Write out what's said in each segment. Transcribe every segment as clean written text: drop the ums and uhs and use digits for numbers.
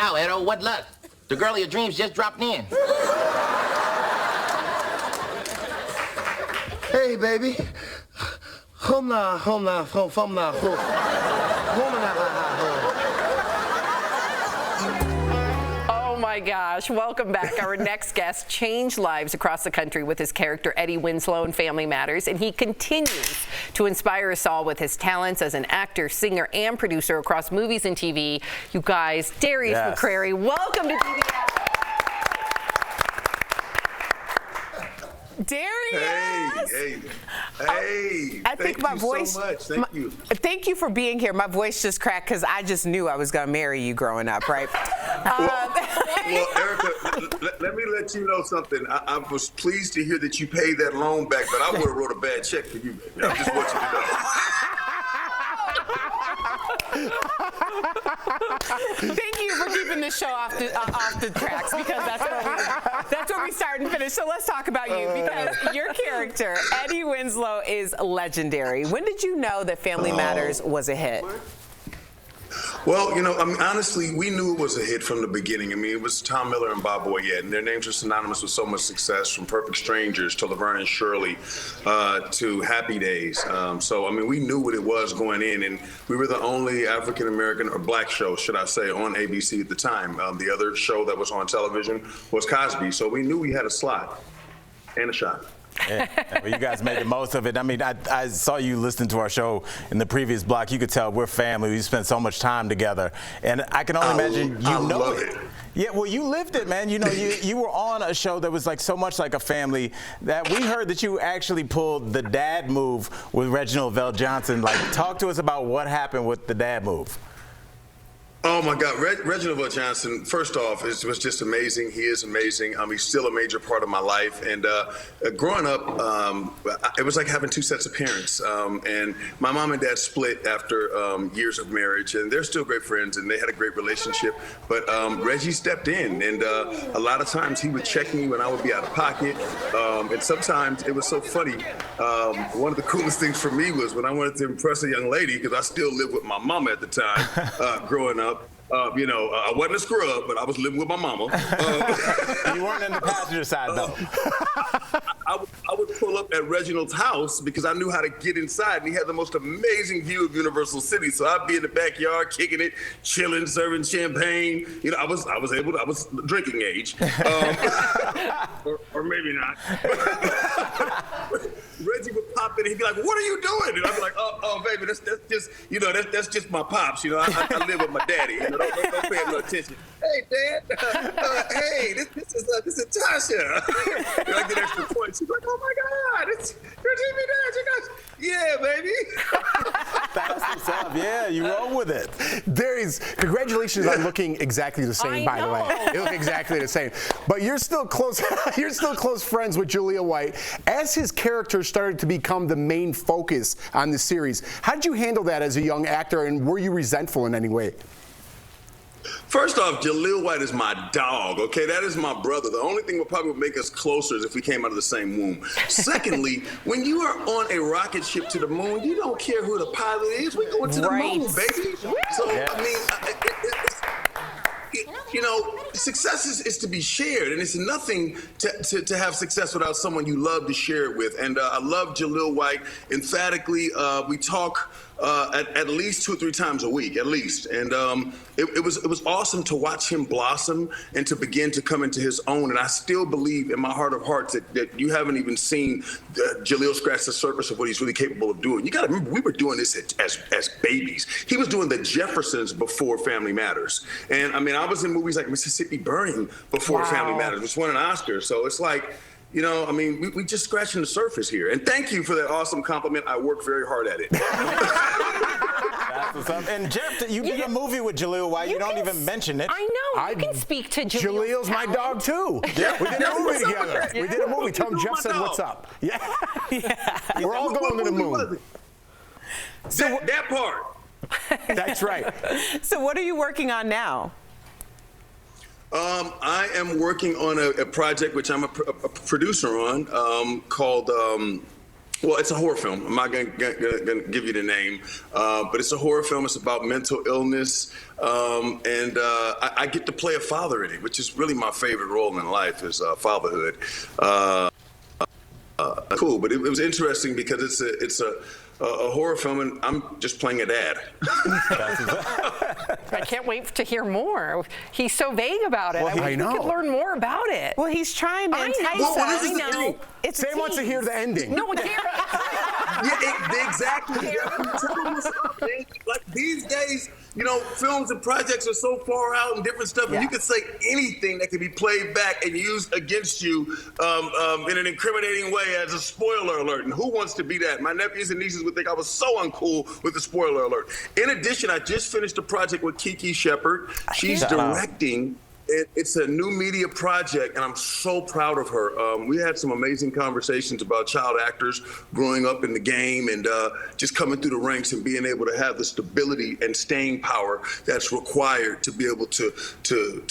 Ow, Edo, what luck? The girl of your dreams just dropped in. Hey, baby. Oh my gosh, welcome back. Our next guest changed lives across the country with his character Eddie Winslow in Family Matters, and he continues to inspire us all with his talents as an actor, singer, and producer across movies and TV. You guys, Darius McCrary, welcome to DBS. Darius! Hey! I think my voice. So much. Thank you. Thank you for being here. My voice just cracked because I just knew I was going to marry you growing up, right? Well, Erica, let me let you know something. I was pleased to hear that you paid that loan back, but I would have wrote a bad check for you, baby. I just want you to know. Thank you for keeping the show off the tracks, because that's where we start and finish. So let's talk about you, because your character, Eddie Winslow, is legendary. When did you know that Family Matters was a hit? Well, you know, I mean, honestly, we knew it was a hit from the beginning. I mean, it was Tom Miller and Bob Boyette, and their names are synonymous with so much success, from Perfect Strangers to Laverne and Shirley to Happy Days. So, I mean, we knew what it was going in, and we were the only African-American or black show, should I say, on ABC at the time. The other show that was on television was Cosby, so we knew we had a slot and a shot. Yeah, well, you guys made the most of it. I mean, I saw you listening to our show in the previous block. You could tell we're family. We spent so much time together, and I can only imagine you know it. Yeah, well, you lived it, man. You know, you were on a show that was like so much like a family that we heard that you actually pulled the dad move with Reginald VelJohnson. Like, talk to us about what happened with the dad move. Oh my God, Reginald VelJohnson, first off, was just amazing. He is amazing. He's still a major part of my life. And growing up, it was like having two sets of parents. And my mom and dad split after years of marriage, and they're still great friends, and they had a great relationship. But Reggie stepped in, and a lot of times he would check me when I would be out of pocket. And sometimes it was so funny. One of the coolest things for me was when I wanted to impress a young lady, because I still lived with my mama at the time, growing up. You know, I wasn't a scrub, but I was living with my mama. You weren't in the passenger side, though. I would pull up at Reginald's house because I knew how to get inside, and he had the most amazing view of Universal City. So I'd be in the backyard, kicking it, chilling, serving champagne. You know, I was drinking age, or maybe not. Reggie would pop in and he'd be like, "What are you doing?" And I'd be like, "Oh, baby, that's just, you know, that's just my pops. You know, I live with my daddy. You know, don't pay no attention." "Hey, Dad. Hey, this is Tasha." You know, I get extra points. She's like, "Oh my God, it's your TV Dad. You guys, yeah, baby." That's what's up. Yeah, you roll with it. Darius, congratulations on looking exactly the same, by the way. You look exactly the same. But you're still close. You're still close friends with Jaleel White. As his character started to become the main focus on the series, how did you handle that as a young actor, and were you resentful in any way? First off, Jaleel White is my dog, okay? That is my brother. The only thing that probably would make us closer is if we came out of the same womb. Secondly, when you are on a rocket ship to the moon, you don't care who the pilot is. We're going to the moon, baby. So, I mean, you know, success is to be shared, and it's nothing to have success without someone you love to share it with. And I love Jaleel White. Emphatically, we talk at least 2 or 3 times a week, at least. And it was awesome to watch him blossom and to begin to come into his own. And I still believe in my heart of hearts that you haven't even seen Jaleel scratch the surface of what he's really capable of doing. You got to remember, we were doing this as babies. He was doing the Jeffersons before Family Matters. And I mean, I was in movies like Mississippi Burning before Family Matters, which won an Oscar. So it's like, you know, I mean, we just scratching the surface here. And thank you for that awesome compliment. I worked very hard at it. That's what's up. And Jeff, you did a movie with Jaleel White. You don't even mention it. I know. You can speak to Jaleel. Jaleel's my dog, too. Yeah, we did a movie together. We did a movie. Tell him Jeff said what's up. Yeah. We're all going to the moon. So that part. That's right. So what are you working on now? I am working on a project which I'm a producer on called Well, it's a horror film. I'm not going to give you the name, but it's a horror film. It's about mental illness, and I get to play a father in it, which is really my favorite role in life is fatherhood. Cool, but it was interesting because it's a horror film, and I'm just playing a dad. I can't wait to hear more. He's so vague about it. Well, I know. We could learn more about it. Well, he's trying to entice us. I know. Sam wants to hear the ending. No, Gary. Yeah, exactly. Like these days, you know, films and projects are so far out and different stuff, and you can say anything that can be played back and used against you in an incriminating way as a spoiler alert. And who wants to be that? My nephews and nieces would think I was so uncool with the spoiler alert. In addition, I just finished a project with Kiki Shepard. She's directing. It's a new media project, and I'm so proud of her. We had some amazing conversations about child actors growing up in the game and just coming through the ranks and being able to have the stability and staying power that's required to be able to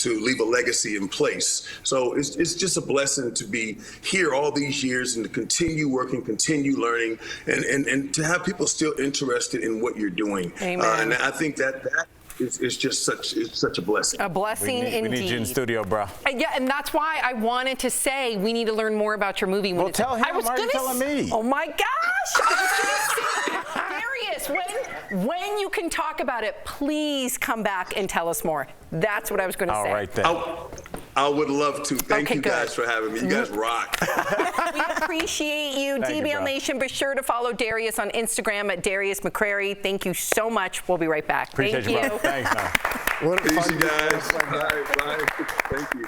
leave a legacy in place. So it's just a blessing to be here all these years and to continue working, continue learning, and to have people still interested in what you're doing. Amen. And I think that it's just such a blessing. A blessing indeed. We need you in studio, bro. Yeah, and that's why I wanted to say we need to learn more about your movie. Well, tell him. I was Why are you telling me? Oh my gosh! I was gonna say, Darius, when you can talk about it, please come back and tell us more. That's what I was going to say. All right then. I would love to. Thank you guys good. for having me. You guys rock. We appreciate you. Thank you, DBL bro. Nation, be sure to follow Darius on Instagram at Darius McCrary. Thank you so much. We'll be right back. Appreciate Thank you, bro. Thanks, man. What a Peace, fun you guys. Bye. Thank you.